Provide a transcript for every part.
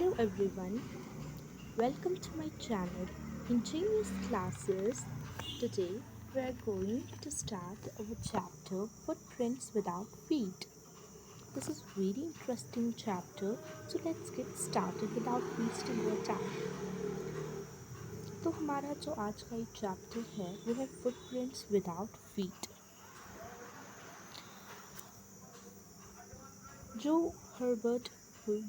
Hello everyone, welcome to my channel Ingenious Classes. Today we are going to start our chapter Footprints Without Feet. This is very interesting chapter, so let's get started without wasting your time. तो हमारा जो आज का एक chapter है वो है footprints without feet, जो हर्बर्ट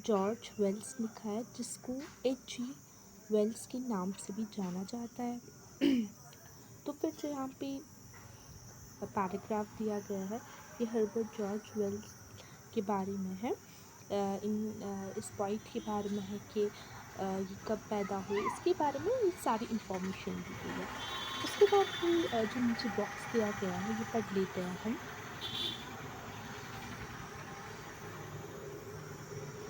जॉर्ज वेल्स ने लिखा है, जिसको H.G. वेल्स के नाम से भी जाना जाता है। तो फिर जो यहाँ पे पैराग्राफ दिया गया है ये हर्बर्ट जॉर्ज वेल्स के बारे में है। इस पॉइंट के बारे में है कि ये कब पैदा हुए, इसके बारे में ये सारी इंफॉर्मेशन दी गई है। उसके बाद फिर जो नीचे बॉक्स दिया गया है ये पढ़ लेते हैं हम।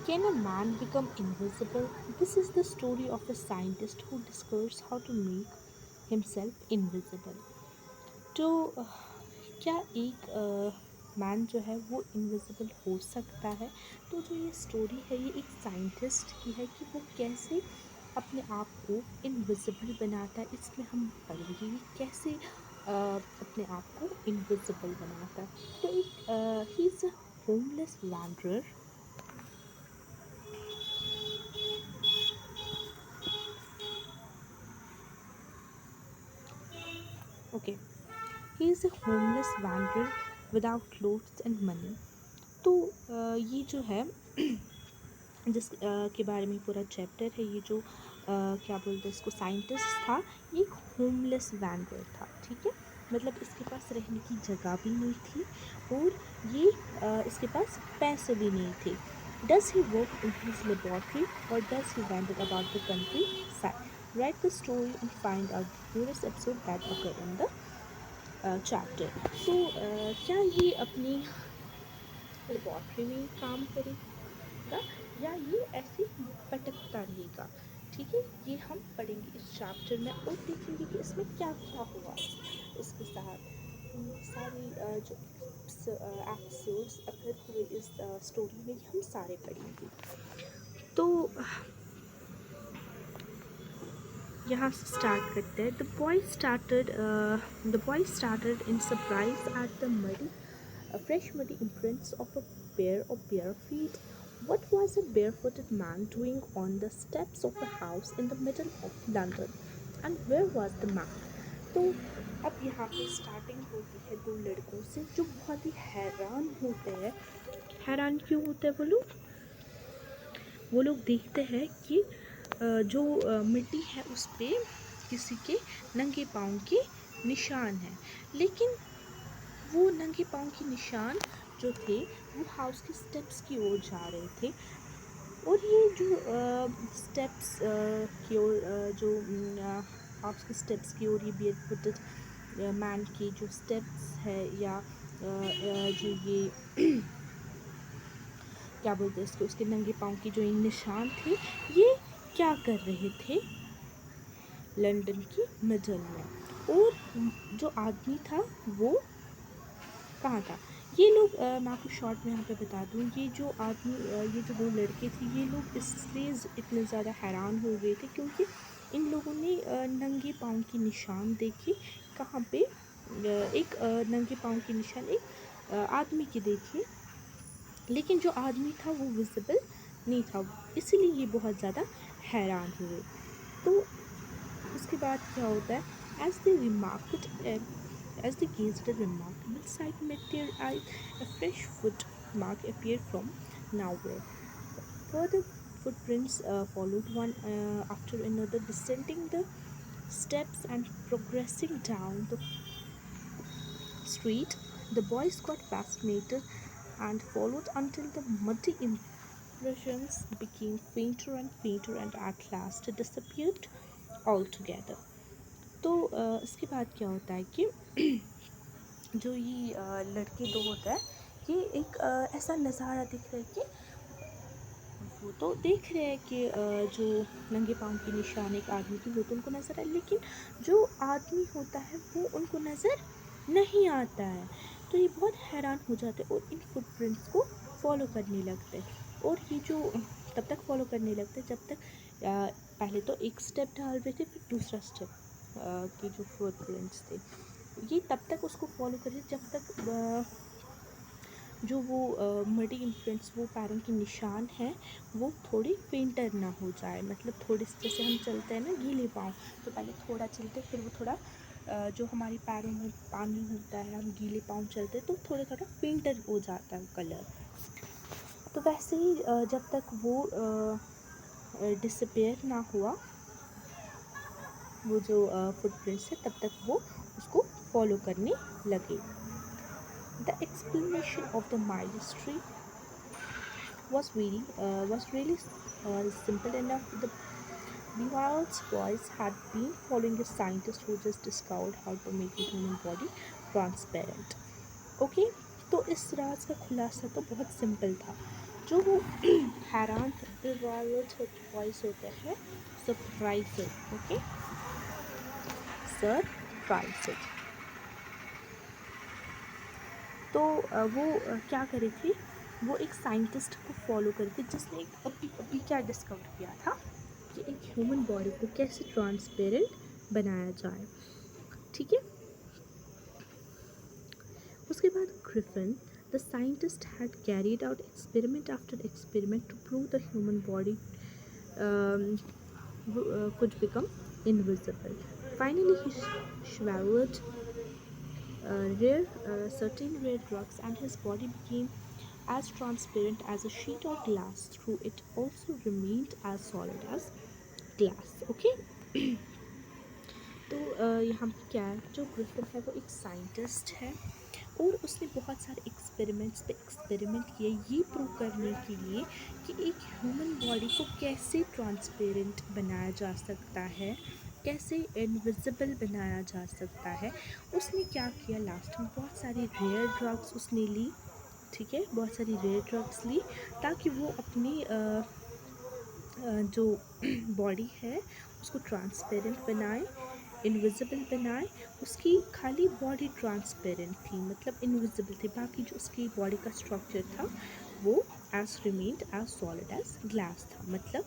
Can a man become invisible? This is the story of a scientist who discovers how to make himself invisible. तो क्या एक मैन जो है वो इनविजिबल हो सकता है? तो जो ये स्टोरी है ये एक साइंटिस्ट की है कि वो कैसे अपने आप को इनविजिबल बनाता है। इसमें हम पढ़ेंगे कि कैसे अपने आप को इनविजिबल बनाता है। तो एक he is a homeless wanderer. Okay, he is a homeless wanderer without clothes and money. तो ये जो है जिस के बारे में पूरा चैप्टर है, ये जो क्या बोलते हैं इसको, साइंटिस्ट था, ये एक होमलेस वैंडरर था। ठीक है, मतलब इसके पास रहने की जगह भी नहीं थी और ये इसके पास पैसे भी नहीं थे। Does he work in his laboratory और does he wander about the countryside? Write the story and find out the newest episode that occur in the chapter. तो क्या ये अपनी लेबॉर्ट्री में काम करेगा या ये ऐसे भटकता रहेगा? ठीक है, ये हम पढ़ेंगे इस चैप्टर में और देखेंगे कि इसमें क्या क्या हुआ इसके साथ। सारे जो एपिसोड्स अगर हुए इस स्टोरी में हम सारे पढ़ेंगे। तो यहाँ से स्टार्ट करते हैं। The boy started in surprise at the muddy fresh muddy imprints of a pair of bare feet. What was a barefooted man doing on the steps of a house in the middle of London? And where was the man? तो अब यहाँ पे starting होती है दो लड़कों से जो बहुत ही हैरान होते हैं। हैरान क्यों होते हैं वो लोग? वो लोग देखते हैं कि जो मिट्टी है उस पर किसी के नंगे पाँव के निशान हैं, लेकिन वो नंगे पाँव के निशान जो थे वो हाउस के स्टेप्स की ओर जा रहे थे। और ये जो स्टेप्स की ओर जो हाउस के स्टेप्स की ओर ये बेयरफुटेड मैन के जो स्टेप्स है या जो ये क्या बोलते हैं इसको, उसके नंगे पाँव के जो ये निशान थे, ये क्या कर रहे थे लंदन की मिडल में। और जो आदमी था वो कहाँ था? ये लोग मैं आपको शॉर्ट में यहाँ पे बता दूँ, ये जो आदमी ये जो दो लड़के थे ये लोग इसलिए इतने ज़्यादा हैरान हो गए थे क्योंकि इन लोगों ने नंगे पाँव के निशान देखे। कहाँ पे? एक नंगे पाँव के निशान एक आदमी के देखे, लेकिन जो आदमी था वो विजिबल नहीं था, इसीलिए ये बहुत ज़्यादा हैरान हुए। तो उसके बाद क्या होता है? As they remarked As they gazed at the remarkable sight met their eyes, a fresh footmark appeared from nowhere. Further footprints followed one after another, descending the steps and progressing down the street. The boys got fascinated and followed until the muddy impressions became fainter and fainter and at last disappeared altogether. तो इसके बाद क्या होता है कि जो ये लड़के दो होता है, ये एक ऐसा नज़ारा दिख रहा है कि वो तो देख रहे हैं कि जो नंगे पाँव के निशान एक आदमी की वो तो उनको नज़र आए, लेकिन जो आदमी होता है वो उनको नज़र नहीं आता है। तो ये बहुत हैरान हो जाते हैं और इन फुटप्रिंट्स को फॉलो करने लगते हैं। और ये जो तब तक फॉलो करने लगते जब तक पहले तो एक स्टेप डाल रहे थे, फिर दूसरा स्टेप के जो फुटप्रिंट्स थे ये तब तक उसको फॉलो करिए जब तक जो वो मडी इम्प्रिंट्स, वो पैरों के निशान हैं, वो थोड़ी पेंटर ना हो जाए। मतलब थोड़े से, जैसे हम चलते हैं ना गीले पाँव, तो पहले थोड़ा चलते फिर वो थोड़ा जो हमारे पैरों में पानी होता है, हम गीले पाँव चलते तो थोड़ा थोड़ा पेंटर हो जाता है कलर। तो वैसे ही जब तक वो डिसअपेयर ना हुआ वो जो फुटप्रिंट्स है, तब तक वो उसको फॉलो करने लगे। The explanation of the mystery was really simple enough. The Bival's boys had been following a scientist who just discovered how to make the human body transparent. Okay, तो इस राज का खुलासा तो बहुत सिंपल था। जो वो हैरान थे, बिवाल्स बॉयज होते हैं सरप्राइजेड। ओके, सरप्राइजेड। तो वो क्या करे थे, वो एक साइंटिस्ट को फॉलो करके जिसने एक अभी अभी क्या डिस्कवर किया था कि एक ह्यूमन बॉडी को कैसे ट्रांसपेरेंट बनाया जाए। ठीक है, उसके बाद Griffin the scientist had carried out experiment after experiment to prove the human body could become invisible. Finally, he swallowed certain rare drugs, and his body became as transparent as a sheet of glass. Through it, also remained as solid as glass. Okay. तो यहाँ पे क्या है, जो Griffin है वो एक scientist है और उसने बहुत सारे एक्सपेरिमेंट्स पे एक्सपेरिमेंट किए ये प्रूव करने के लिए कि एक ह्यूमन बॉडी को कैसे ट्रांसपेरेंट बनाया जा सकता है, कैसे इनविजिबल बनाया जा सकता है। उसने क्या किया, लास्ट में बहुत सारी रेयर ड्रग्स उसने ली। ठीक है, बहुत सारी रेयर ड्रग्स ली ताकि वो अपनी जो बॉडी है उसको ट्रांसपेरेंट बनाए, इनविजिबल बनाए। उसकी खाली बॉडी ट्रांसपेरेंट थी, मतलब इनविजिबल थी, बाकी जो उसकी बॉडी का स्ट्रक्चर था वो as remained as solid as glass था। मतलब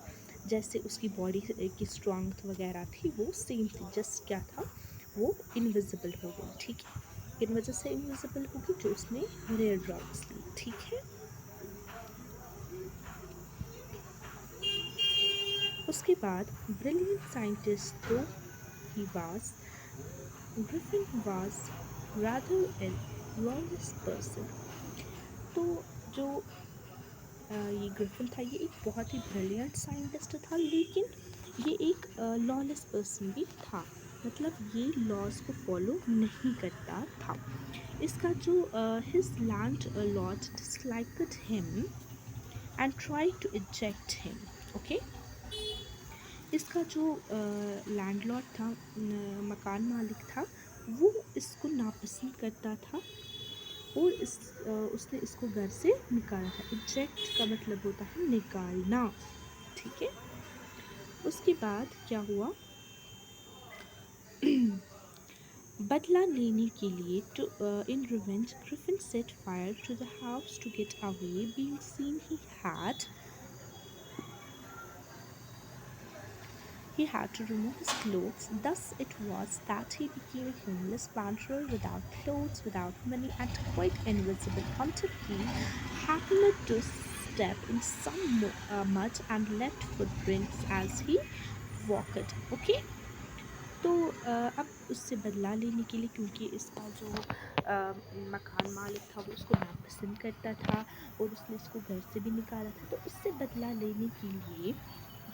जैसे उसकी बॉडी की स्ट्रेंथ वगैरह थी वो सेम थी, जस्ट क्या था वो इनविजिबल हो गई। ठीक है, किन वजह से इनविजिबल होगी, जो उसने रेयर ड्रग्स ली। ठीक है, उसके बाद ब्रिलियंट साइंटिस्ट तो he was, Griffin was rather a lawless person. तो जो ये ग्रिफिन था ये एक बहुत ही ब्रिलियंट साइंटिस्ट था, लेकिन ये एक लॉलेस पर्सन भी था। मतलब ये लॉज को फॉलो नहीं करता था। इसका जो his landlord disliked him and try to eject him. Okay, इसका जो लैंडलॉर्ड था, मकान मालिक था, वो इसको नापसंद करता था और उसने इसको घर से निकाला था। इजेक्ट का मतलब होता है निकालना। ठीक है, उसके बाद क्या हुआ, बदला लेने के लिए to in revenge Griffin set fire to the house to get away, being seen he had to remove his clothes. Thus it was that he became a homeless wanderer without clothes, without money, and quite invisible until he happened to step in some mud and left footprints as he walked. Okay, तो अब उससे बदला लेने के लिए, क्योंकि इसका जो मकान मालिक था वो उसको नापसंद करता था और उसने इसको घर से भी निकाला था, तो उससे बदला लेने के लिए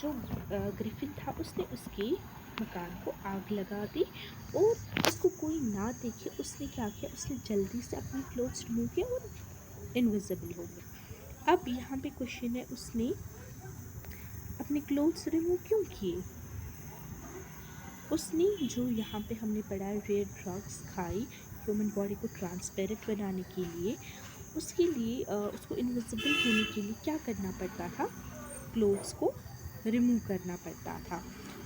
जो ग्रिफिन था उसने उसके मकान को आग लगा दी और उसको कोई ना देखे उसने क्या किया, उसने जल्दी से अपनी क्लोथ्स रिमूव किया और इनविजिबल हो गया। अब यहाँ पे क्वेश्चन है, उसने अपने क्लोथ्स रिमूव क्यों किए? उसने जो यहाँ पे हमने पढ़ा है रेयर ड्रग्स खाई ह्यूमन बॉडी को ट्रांसपेरेंट बनाने के लिए, उसके लिए उसको इनविजिबल होने के लिए क्या करना पड़ता था, क्लोथ्स को रिमूव करना पड़ता था।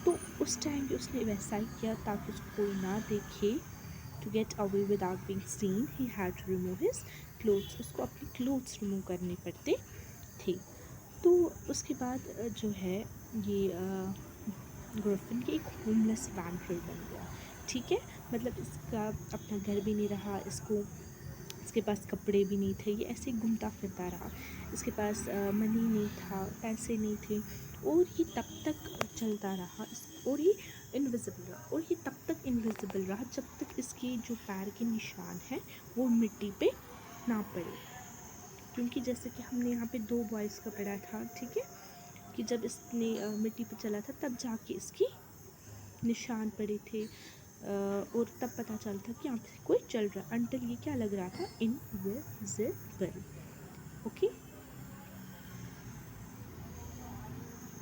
तो उस टाइम भी उसने वैसा ही किया ताकि उसको कोई ना देखे। To get away without being seen he had to remove his clothes, उसको अपने क्लोथ्स रिमूव करने पड़ते थे। तो उसके बाद जो है ये ग्रिफिन के एक होमलेस वैम्पायर बन गया। ठीक है, मतलब इसका अपना घर भी नहीं रहा, इसके पास कपड़े भी नहीं थे, ये ऐसे ही घूमता फिरता रहा। इसके पास मनी नहीं था, पैसे नहीं थे, और ये तब तक चलता रहा और ये इनविजिबल रहा, और ये तब तक इनविजिबल रहा जब तक इसके जो पैर के निशान हैं वो मिट्टी पे ना पड़े। क्योंकि जैसे कि हमने यहाँ पे दो बॉयज़ का पढ़ा था, ठीक है, कि जब इसने मिट्टी पे चला था तब जाके इसकी निशान पड़े थे, और तब पता चलता कि यहाँ पे कोई चल रहा, अंटिल ये क्या लग रहा था, इनविजिबल। ओके।